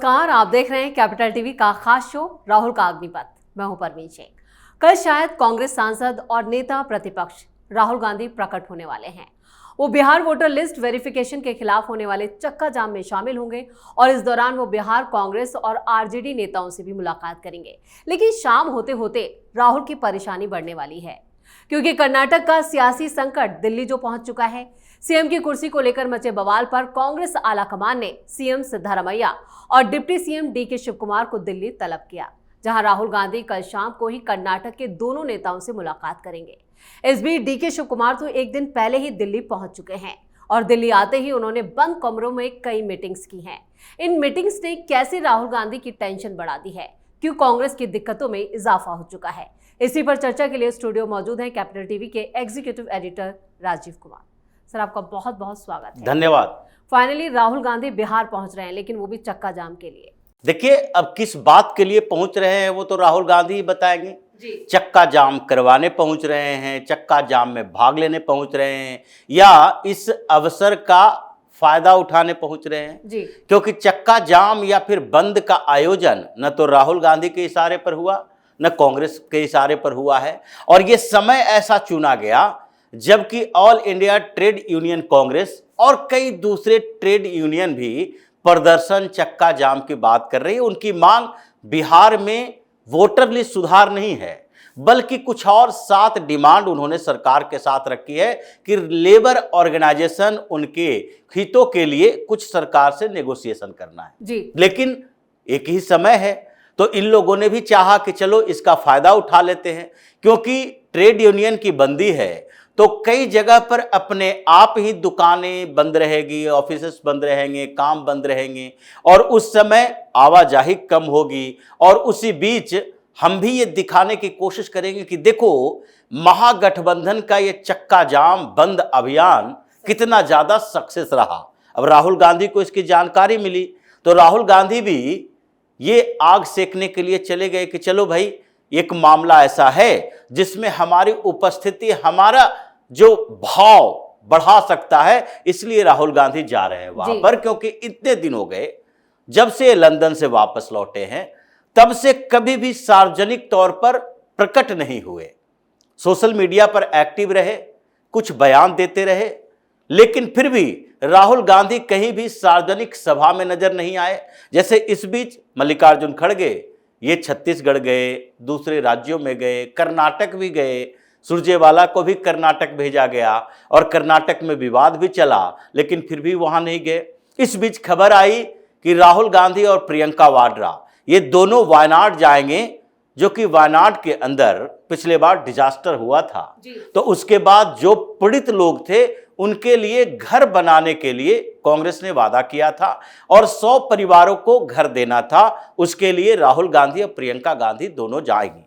नमस्कार, आप देख रहे हैं कैपिटल टीवी का खास शो राहुल का अग्निपथ। मैं हूं परवीन शेख। कल शायद कांग्रेस सांसद और नेता प्रतिपक्ष राहुल गांधी प्रकट होने वाले हैं। वो बिहार वोटर लिस्ट वेरिफिकेशन के खिलाफ होने वाले चक्का जाम में शामिल होंगे और इस दौरान वो बिहार कांग्रेस और आरजेडी नेताओं से भी मुलाकात करेंगे। लेकिन शाम होते होते राहुल की परेशानी बढ़ने वाली है, क्योंकि कर्नाटक का सियासी संकट दिल्ली जो पहुंच चुका है। सीएम की कुर्सी को लेकर मचे बवाल पर कांग्रेस आलाकमान ने सीएम सिद्धारमैया और डिप्टी सीएम डीके शिवकुमार को दिल्ली तलब किया, जहां राहुल गांधी कल शाम को ही कर्नाटक के दोनों नेताओं से मुलाकात करेंगे। इस बीच डीके शिवकुमार तो एक दिन पहले ही दिल्ली पहुंच चुके हैं और दिल्ली आते ही उन्होंने बंद कमरों में कई मीटिंग्स की हैं। इन मीटिंग्स ने कैसे राहुल गांधी की टेंशन बढ़ा दी है, क्यों कांग्रेस की दिक्कतों में इजाफा हो चुका है, इसी पर चर्चा के लिए स्टूडियो मौजूद है कैपिटल टीवी के executive editor Rajiv Kumar. Sir, आपका बहुत बहुत स्वागत है। धन्यवाद। फाइनली राहुल गांधी बिहार पहुंच रहे हैं, लेकिन वो भी चक्का जाम के लिए। देखिए, अब किस बात के लिए पहुंच रहे हैं वो तो राहुल गांधी ही बताएंगे जी। चक्का जाम करवाने पहुंच रहे हैं, चक्का जाम में भाग लेने पहुंच रहे हैं, या इस अवसर का फायदा उठाने पहुंच रहे हैं जी। क्योंकि चक्का जाम या फिर बंद का आयोजन न तो राहुल गांधी के इशारे पर हुआ, न कांग्रेस के इशारे पर हुआ है। और ये समय ऐसा चुना गया जबकि all India trade union Congress और कई दूसरे ट्रेड यूनियन भी प्रदर्शन चक्का जाम की बात कर रही है। उनकी मांग बिहार में वोटर लिस्ट सुधार नहीं है, बल्कि कुछ और 7 डिमांड उन्होंने सरकार के साथ रखी है कि लेबर ऑर्गेनाइजेशन उनके हितों के लिए कुछ सरकार से नेगोशिएशन करना है जी। लेकिन एक ही समय है तो इन लोगों ने भी चाहा कि चलो इसका फायदा उठा लेते हैं, क्योंकि ट्रेड यूनियन की बंदी है तो कई जगह पर अपने आप ही दुकानें बंद रहेगी, ऑफिसेस बंद रहेंगे, काम बंद रहेंगे और उस समय आवाजाही कम होगी। और उसी बीच हम भी ये दिखाने की कोशिश करेंगे कि देखो महागठबंधन का ये चक्का जाम बंद अभियान कितना ज्यादा सक्सेस रहा। अब राहुल गांधी को इसकी जानकारी मिली तो राहुल गांधी भी ये आग सेकने के लिए चले गए कि चलो भाई, एक मामला ऐसा है जिसमें हमारी उपस्थिति हमारा जो भाव बढ़ा सकता है, इसलिए राहुल गांधी जा रहे हैं वहां पर। क्योंकि इतने दिन हो गए जब से लंदन से वापस लौटे हैं, तब से कभी भी सार्वजनिक तौर पर प्रकट नहीं हुए। सोशल मीडिया पर एक्टिव रहे, कुछ बयान देते रहे, लेकिन फिर भी राहुल गांधी कहीं भी सार्वजनिक सभा में नजर नहीं आए। जैसे इस बीच मल्लिकार्जुन खड़गे ये छत्तीसगढ़ गए, दूसरे राज्यों में गए, कर्नाटक भी गए, सुरजेवाला को भी कर्नाटक भेजा गया और कर्नाटक में विवाद भी चला, लेकिन फिर भी वहां नहीं गए। इस बीच खबर आई कि राहुल गांधी और प्रियंका वाड्रा ये दोनों वायनाड जाएंगे, जो कि वायनाड के अंदर पिछले बार डिजास्टर हुआ था। तो उसके बाद जो पीड़ित लोग थे उनके लिए घर बनाने के लिए कांग्रेस ने वादा किया था और 100 परिवारों को घर देना था। उसके लिए राहुल गांधी और प्रियंका गांधी दोनों जाएंगी।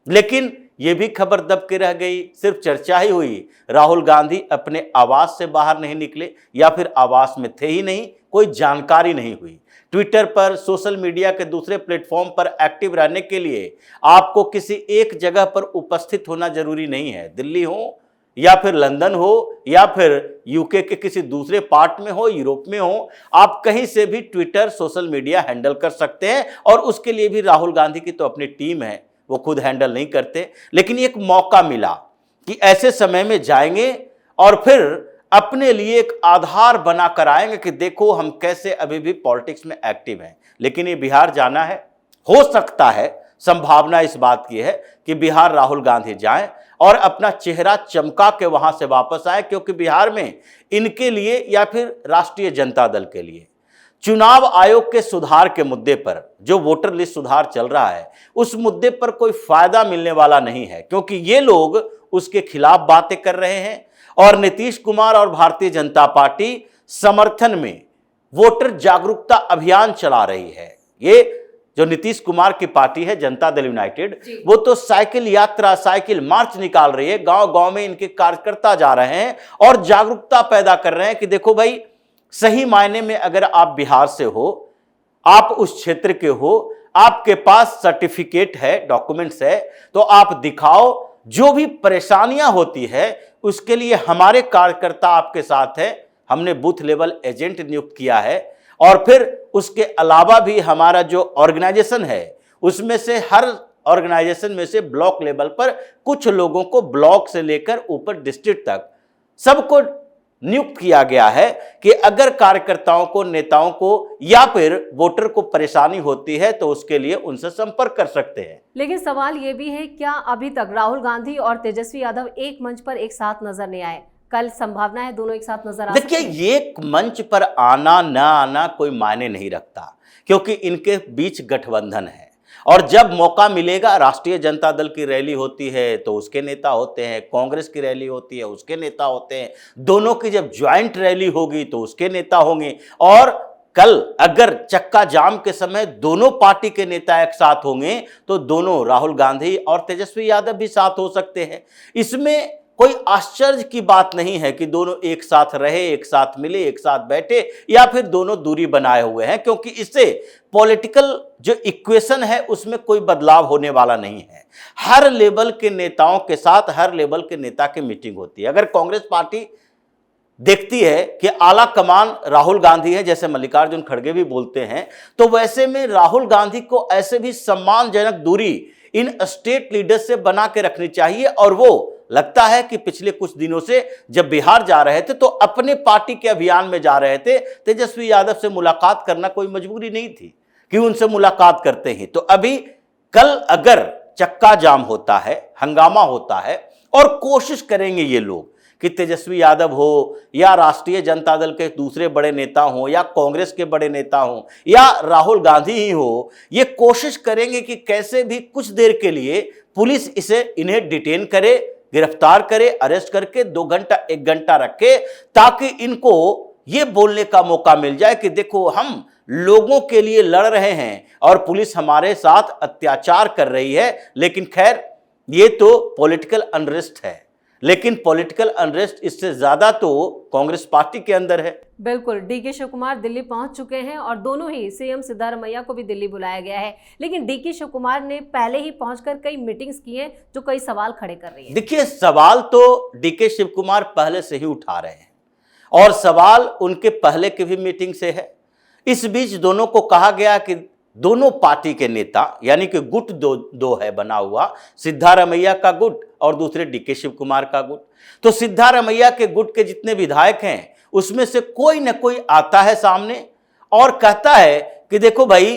लेकिन यह भी खबर दब के रह गई, सिर्फ चर्चा ही हुई। राहुल गांधी अपने आवास से बाहर नहीं निकले या फिर आवास में थे ही नहीं, कोई जानकारी नहीं हुई। ट्विटर पर, सोशल मीडिया के दूसरे प्लेटफॉर्म पर एक्टिव रहने के लिए आपको किसी एक जगह पर उपस्थित होना जरूरी नहीं है। दिल्ली हो या फिर लंदन हो या फिर यूके के किसी दूसरे पार्ट में हो, यूरोप में हो, आप कहीं से भी ट्विटर, सोशल मीडिया हैंडल कर सकते हैं। और उसके लिए भी राहुल गांधी की तो अपनी टीम है, वो खुद हैंडल नहीं करते। लेकिन एक मौका मिला कि ऐसे समय में जाएंगे और फिर अपने लिए एक आधार बना कर आएंगे कि देखो हम कैसे अभी भी पॉलिटिक्स में एक्टिव हैं। लेकिन ये बिहार जाना है, हो सकता है, संभावना इस बात की है कि बिहार राहुल गांधी जाएं और अपना चेहरा चमका के वहां से वापस आए, क्योंकि बिहार में इनके लिए या फिर राष्ट्रीय जनता दल के लिए चुनाव आयोग के सुधार के मुद्दे पर, जो वोटर लिस्ट सुधार चल रहा है, उस मुद्दे पर कोई फायदा मिलने वाला नहीं है, क्योंकि ये लोग उसके खिलाफ बातें कर रहे हैं और नीतीश कुमार और भारतीय जनता पार्टी समर्थन में वोटर जागरूकता अभियान चला रही है। ये जो नीतीश कुमार की पार्टी है जनता दल यूनाइटेड, वो तो साइकिल यात्रा, साइकिल मार्च निकाल रही है। गांव गांव में इनके कार्यकर्ता जा रहे हैं और जागरूकता पैदा कर रहे हैं कि देखो भाई, सही मायने में अगर आप बिहार से हो, आप उस क्षेत्र के हो, आपके पास सर्टिफिकेट है, डॉक्यूमेंट्स है, तो आप दिखाओ। जो भी परेशानियां होती है उसके लिए हमारे कार्यकर्ता आपके साथ है। हमने बूथ लेवल एजेंट नियुक्त किया है और फिर उसके अलावा भी हमारा जो ऑर्गेनाइजेशन है उसमें से हर ऑर्गेनाइजेशन में से ब्लॉक लेवल पर कुछ लोगों को ब्लॉक से लेकर ऊपर डिस्ट्रिक्ट तक सबको नियुक्त किया गया है कि अगर कार्यकर्ताओं को, नेताओं को या फिर वोटर को परेशानी होती है तो उसके लिए उनसे संपर्क कर सकते हैं। लेकिन सवाल ये भी है, क्या अभी तक राहुल गांधी और तेजस्वी यादव एक मंच पर एक साथ नजर नहीं आए? कल संभावना है दोनों एक साथ नजर आ सकते हैं। देखिए, एक मंच पर आना ना आना कोई मायने नहीं रखता, क्योंकि इनके बीच गठबंधन है और जब मौका मिलेगा, राष्ट्रीय जनता दल की रैली होती है तो उसके नेता होते हैं, कांग्रेस की रैली होती है उसके नेता होते हैं, दोनों की जब ज्वाइंट रैली होगी तो उसके नेता होंगे। और कल अगर चक्का जाम के समय दोनों पार्टी के नेता एक साथ होंगे तो दोनों राहुल गांधी और तेजस्वी यादव भी साथ हो सकते हैं। इसमें कोई आश्चर्य की बात नहीं है कि दोनों एक साथ रहे, एक साथ मिले, एक साथ बैठे या फिर दोनों दूरी बनाए हुए हैं, क्योंकि इससे पॉलिटिकल जो इक्वेशन है उसमें कोई बदलाव होने वाला नहीं है। हर लेवल के नेताओं के साथ हर लेवल के नेता की मीटिंग होती है। अगर कांग्रेस पार्टी देखती है कि आला कमान राहुल गांधी है, जैसे मल्लिकार्जुन खड़गे भी बोलते हैं, तो वैसे में राहुल गांधी को ऐसे भी सम्मानजनक दूरी इन स्टेट लीडर्स से बना के रखनी चाहिए। और वो लगता है कि पिछले कुछ दिनों से जब बिहार जा रहे थे तो अपने पार्टी के अभियान में जा रहे थे, तेजस्वी यादव से मुलाकात करना कोई मजबूरी नहीं थी कि उनसे मुलाकात करते हैं। तो अभी कल अगर चक्का जाम होता है, हंगामा होता है और कोशिश करेंगे ये लोग कि तेजस्वी यादव हो या राष्ट्रीय जनता दल के दूसरे बड़े नेता हों या कांग्रेस के बड़े नेता हों या राहुल गांधी ही हो, ये कोशिश करेंगे कि कैसे भी कुछ देर के लिए पुलिस इन्हें डिटेन करे, गिरफ्तार करे, अरेस्ट करके 2 घंटा 1 घंटा रखे, ताकि इनको ये बोलने का मौका मिल जाए कि देखो हम लोगों के लिए लड़ रहे हैं और पुलिस हमारे साथ अत्याचार कर रही है। लेकिन खैर, ये तो पॉलिटिकल अनरेस्ट है, लेकिन पॉलिटिकल अनरेस्ट इससे ज्यादा तो कांग्रेस पार्टी के अंदर है। बिल्कुल, डीके शिव कुमार दिल्ली पहुंच चुके हैं और दोनों ही सीएम सिद्धारमैया को भी दिल्ली बुलाया गया है। लेकिन डीके शिव कुमार ने पहले ही पहुंचकर कई मीटिंग्स की हैं जो कई सवाल खड़े कर रही है। देखिए, सवाल तो डीके शिव कुमार पहले से ही उठा रहे हैं और सवाल उनके पहले की भी मीटिंग से है। इस बीच दोनों को कहा गया कि दोनों पार्टी के नेता, यानी कि गुट दो है बना हुआ, सिद्धारमैया का गुट और दूसरे डीके शिव कुमार का गुट। तो सिद्धारमैया के गुट के जितने विधायक हैं उसमें से कोई न कोई आता है सामने और कहता है कि देखो भाई,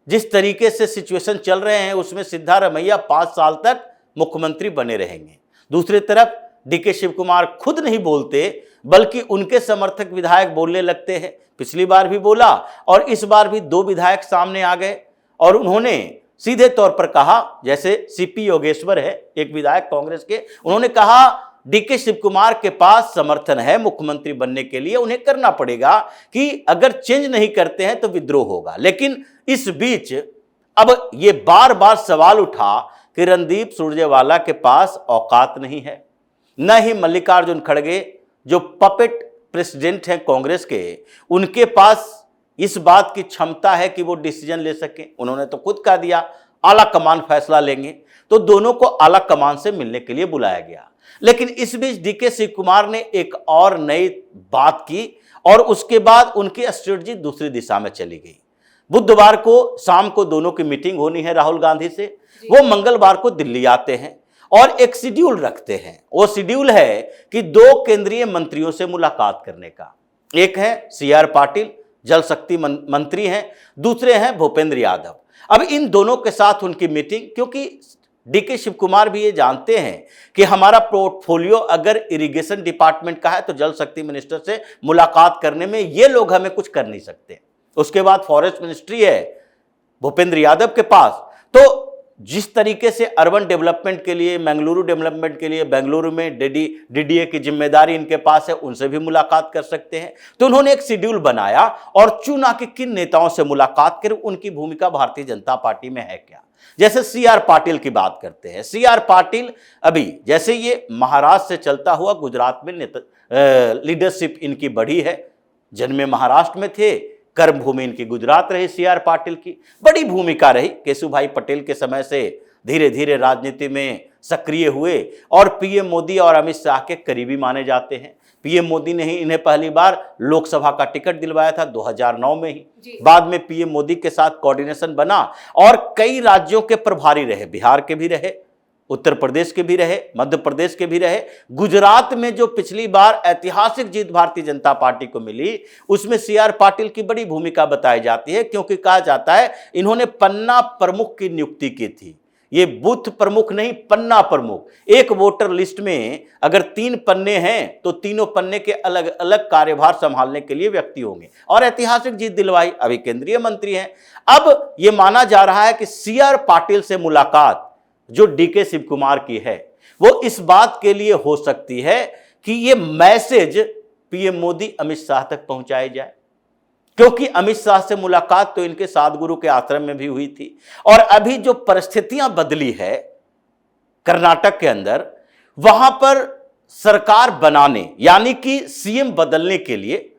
जिस तरीके से सिचुएशन चल रहे हैं उसमें सिद्धारमैया 5 साल तक मुख्यमंत्री बने रहेंगे। दूसरी तरफ डीके शिव कुमार खुद नहीं बोलते, बल्कि उनके समर्थक विधायक बोलने लगते हैं। पिछली बार भी बोला और इस बार भी 2 विधायक सामने आ गए और उन्होंने सीधे तौर पर कहा, जैसे सीपी योगेश्वर है एक विधायक कांग्रेस के, उन्होंने कहा डीके शिव कुमार के पास समर्थन है मुख्यमंत्री बनने के लिए, उन्हें करना पड़ेगा कि अगर चेंज नहीं करते हैं तो विद्रोह होगा। लेकिन इस बीच अब ये बार बार सवाल उठा कि रणदीप सुरजेवाला के पास औकात नहीं है, न ही मल्लिकार्जुन खड़गे जो पपेट प्रेसिडेंट हैं कांग्रेस के, उनके पास इस बात की क्षमता है कि वो डिसीजन ले सके। उन्होंने तो खुद कह दिया आला कमान फैसला लेंगे, तो दोनों को आला कमान से मिलने के लिए बुलाया गया। लेकिन इस बीच डीके शिव कुमार ने एक और नई बात की और उसके बाद उनकी स्ट्रेटजी दूसरी दिशा में चली गई। बुधवार को शाम को दोनों की मीटिंग होनी है राहुल गांधी से, वो मंगलवार को दिल्ली आते हैं और एक शेड्यूल रखते हैं। वो शेड्यूल है कि 2 केंद्रीय मंत्रियों से मुलाकात करने का। एक है सीआर पाटिल, जल शक्ति मंत्री हैं, दूसरे हैं भूपेंद्र यादव। अब इन दोनों के साथ उनकी मीटिंग, क्योंकि डीके शिव कुमार भी ये जानते हैं कि हमारा पोर्टफोलियो अगर इरिगेशन डिपार्टमेंट का है तो जल शक्ति मिनिस्टर से मुलाकात करने में ये लोग हमें कुछ कर नहीं सकते। उसके बाद फॉरेस्ट मिनिस्ट्री है भूपेंद्र यादव के पास, तो जिस तरीके से अर्बन डेवलपमेंट के लिए, मंगलुरु डेवलपमेंट के लिए बेंगलुरु में डीडीए की जिम्मेदारी इनके पास है, उनसे भी मुलाकात कर सकते हैं। तो उन्होंने एक शेड्यूल बनाया और चुना कि किन नेताओं से मुलाकात करें, उनकी भूमिका भारतीय जनता पार्टी में है क्या। जैसे सीआर पाटिल की बात करते हैं। सीआर पाटिल अभी जैसे ये महाराष्ट्र से चलता हुआ गुजरात में लीडरशिप इनकी बढ़ी है, जन्मे महाराष्ट्र में थे, कर्मभूमि इनकी गुजरात रही। सीआर पाटिल की बड़ी भूमिका रही, केशुभाई पटेल के समय से धीरे धीरे राजनीति में सक्रिय हुए और पीएम मोदी और अमित शाह के करीबी माने जाते हैं। पीएम मोदी ने ही इन्हें पहली बार लोकसभा का टिकट दिलवाया था 2009 में ही। बाद में पीएम मोदी के साथ कोऑर्डिनेशन बना और कई राज्यों के प्रभारी रहे, बिहार के भी रहे, उत्तर प्रदेश के भी रहे, मध्य प्रदेश के भी रहे। गुजरात में जो पिछली बार ऐतिहासिक जीत भारतीय जनता पार्टी को मिली, उसमें सीआर पाटिल की बड़ी भूमिका बताई जाती है, क्योंकि कहा जाता है इन्होंने पन्ना प्रमुख की नियुक्ति की थी। ये बूथ प्रमुख नहीं, पन्ना प्रमुख। एक वोटर लिस्ट में अगर 3 पन्ने हैं तो तीनों पन्ने के अलग अलग कार्यभार संभालने के लिए व्यक्ति होंगे, और ऐतिहासिक जीत दिलवाई। अभी केंद्रीय मंत्री हैं। अब यह माना जा रहा है कि सीआर पाटिल से मुलाकात जो डीके शिव कुमार की है, वो इस बात के लिए हो सकती है कि ये मैसेज पीएम मोदी अमित शाह तक पहुंचाई जाए, क्योंकि अमित शाह से मुलाकात तो इनके साधगुरु के आश्रम में भी हुई थी। और अभी जो परिस्थितियां बदली है कर्नाटक के अंदर, वहां पर सरकार बनाने यानी कि सीएम बदलने के लिए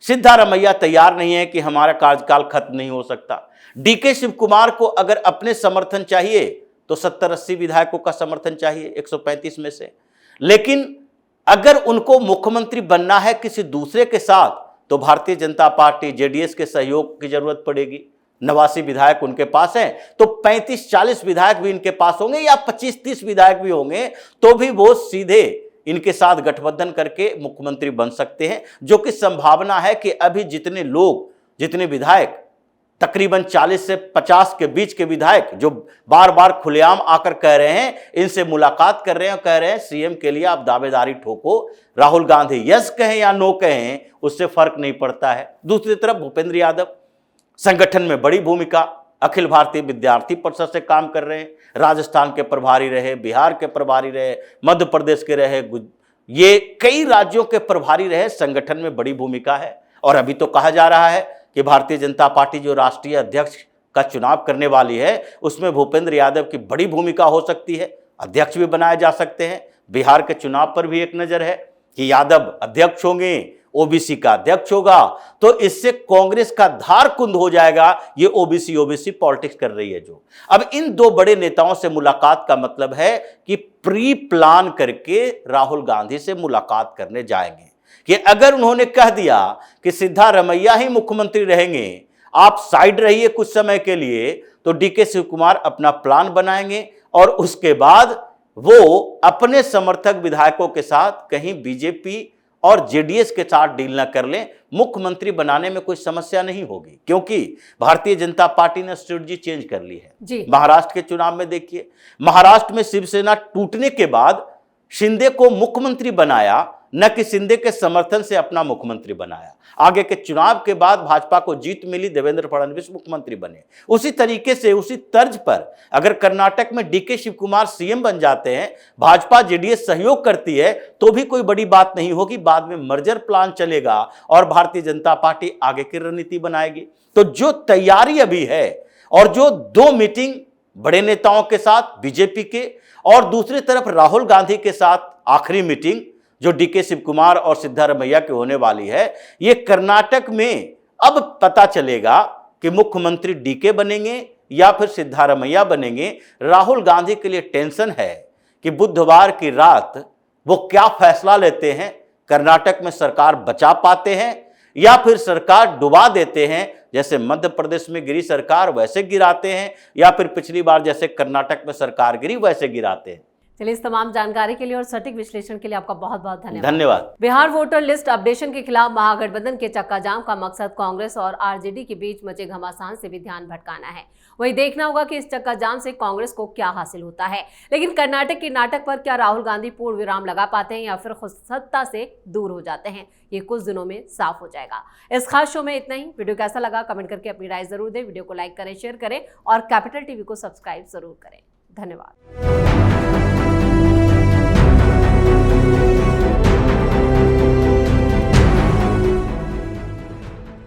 सिद्धारमैया तैयार नहीं है कि हमारा कार्यकाल खत्म नहीं हो सकता। डीके शिव कुमार को अगर अपने समर्थन चाहिए तो 70-80 विधायकों का समर्थन चाहिए 135 में से। लेकिन अगर उनको मुख्यमंत्री बनना है किसी दूसरे के साथ, तो भारतीय जनता पार्टी जेडीएस के सहयोग की जरूरत पड़ेगी। 89 विधायक उनके पास हैं, तो 35-40 विधायक भी इनके पास होंगे, या 25-30 विधायक भी होंगे, तो भी वो सीधे इनके साथ गठबंधन करके मुख्यमंत्री बन सकते हैं। जो कि संभावना है कि अभी जितने विधायक, तकरीबन 40 से 50 के बीच के विधायक जो बार बार खुलेआम आकर कह रहे हैं, इनसे मुलाकात कर रहे हैं और कह रहे हैं सीएम के लिए आप दावेदारी ठोको। राहुल गांधी यस कहें या नो कहें, उससे फर्क नहीं पड़ता है। दूसरी तरफ भूपेंद्र यादव संगठन में बड़ी भूमिका, अखिल भारतीय विद्यार्थी परिषद से काम कर रहे हैं, राजस्थान के प्रभारी रहे, बिहार के प्रभारी रहे, मध्य प्रदेश के रहे, ये कई राज्यों के प्रभारी रहे, संगठन में बड़ी भूमिका है। और अभी तो कहा जा रहा है कि भारतीय जनता पार्टी जो राष्ट्रीय अध्यक्ष का चुनाव करने वाली है, उसमें भूपेंद्र यादव की बड़ी भूमिका हो सकती है, अध्यक्ष भी बनाए जा सकते हैं। बिहार के चुनाव पर भी एक नजर है कि यादव अध्यक्ष होंगे, ओबीसी का अध्यक्ष होगा, तो इससे कांग्रेस का धार कुंद हो जाएगा। ये ओबीसी पॉलिटिक्स कर रही है जो। अब इन दो बड़े नेताओं से मुलाकात का मतलब है कि प्री प्लान करके राहुल गांधी से मुलाकात करने जाएंगे, कि अगर उन्होंने कह दिया कि सिद्धारमैया ही मुख्यमंत्री रहेंगे, आप साइड रहिए कुछ समय के लिए, तो डीके शिव कुमार अपना प्लान बनाएंगे और उसके बाद वो अपने समर्थक विधायकों के साथ कहीं बीजेपी और जेडीएस के साथ डील न कर लें। मुख्यमंत्री बनाने में कोई समस्या नहीं होगी, क्योंकि भारतीय जनता पार्टी ने स्ट्रेटजी चेंज कर ली है। महाराष्ट्र के चुनाव में देखिए, महाराष्ट्र में शिवसेना टूटने के बाद शिंदे को मुख्यमंत्री बनाया, न कि शिंदे के समर्थन से अपना मुख्यमंत्री बनाया। आगे के चुनाव के बाद भाजपा को जीत मिली, देवेंद्र फडणवीस मुख्यमंत्री बने। उसी तरीके से, उसी तर्ज पर अगर कर्नाटक में डीके शिव कुमार सीएम बन जाते हैं, भाजपा जेडीएस सहयोग करती है, तो भी कोई बड़ी बात नहीं होगी। बाद में मर्जर प्लान चलेगा और भारतीय जनता पार्टी आगे की रणनीति बनाएगी। तो जो तैयारी अभी है, और जो 2 मीटिंग बड़े नेताओं के साथ बीजेपी के, और दूसरी तरफ राहुल गांधी के साथ आखिरी मीटिंग जो डीके शिव कुमार और सिद्धारमैया की होने वाली है, ये कर्नाटक में अब पता चलेगा कि मुख्यमंत्री डीके बनेंगे या फिर सिद्धारमैया बनेंगे। राहुल गांधी के लिए टेंशन है कि बुधवार की रात वो क्या फैसला लेते हैं, कर्नाटक में सरकार बचा पाते हैं या फिर सरकार डुबा देते हैं, जैसे मध्य प्रदेश में गिरी सरकार वैसे गिराते हैं, या फिर पिछली बार जैसे कर्नाटक में सरकार गिरी वैसे गिराते हैं। चलिए, इस तमाम जानकारी के लिए और सटीक विश्लेषण के लिए आपका बहुत बहुत धन्यवाद। बिहार वोटर लिस्ट अपडेशन के खिलाफ महागठबंधन के चक्का जाम का मकसद कांग्रेस और आरजेडी के बीच मचे घमासान से भी ध्यान भटकाना है। वही देखना होगा कि इस चक्का जाम से कांग्रेस को क्या हासिल होता है। लेकिन कर्नाटक के नाटक पर क्या राहुल गांधी पूर्ण विराम लगा पाते हैं या फिर खुद सत्ता से दूर हो जाते हैं, ये कुछ दिनों में साफ हो जाएगा। इस खास शो में इतना ही। वीडियो कैसा लगा कमेंट करके अपनी राय जरूर दें। वीडियो को लाइक करें, शेयर करें और कैपिटल टीवी को सब्सक्राइब जरूर करें। धन्यवाद।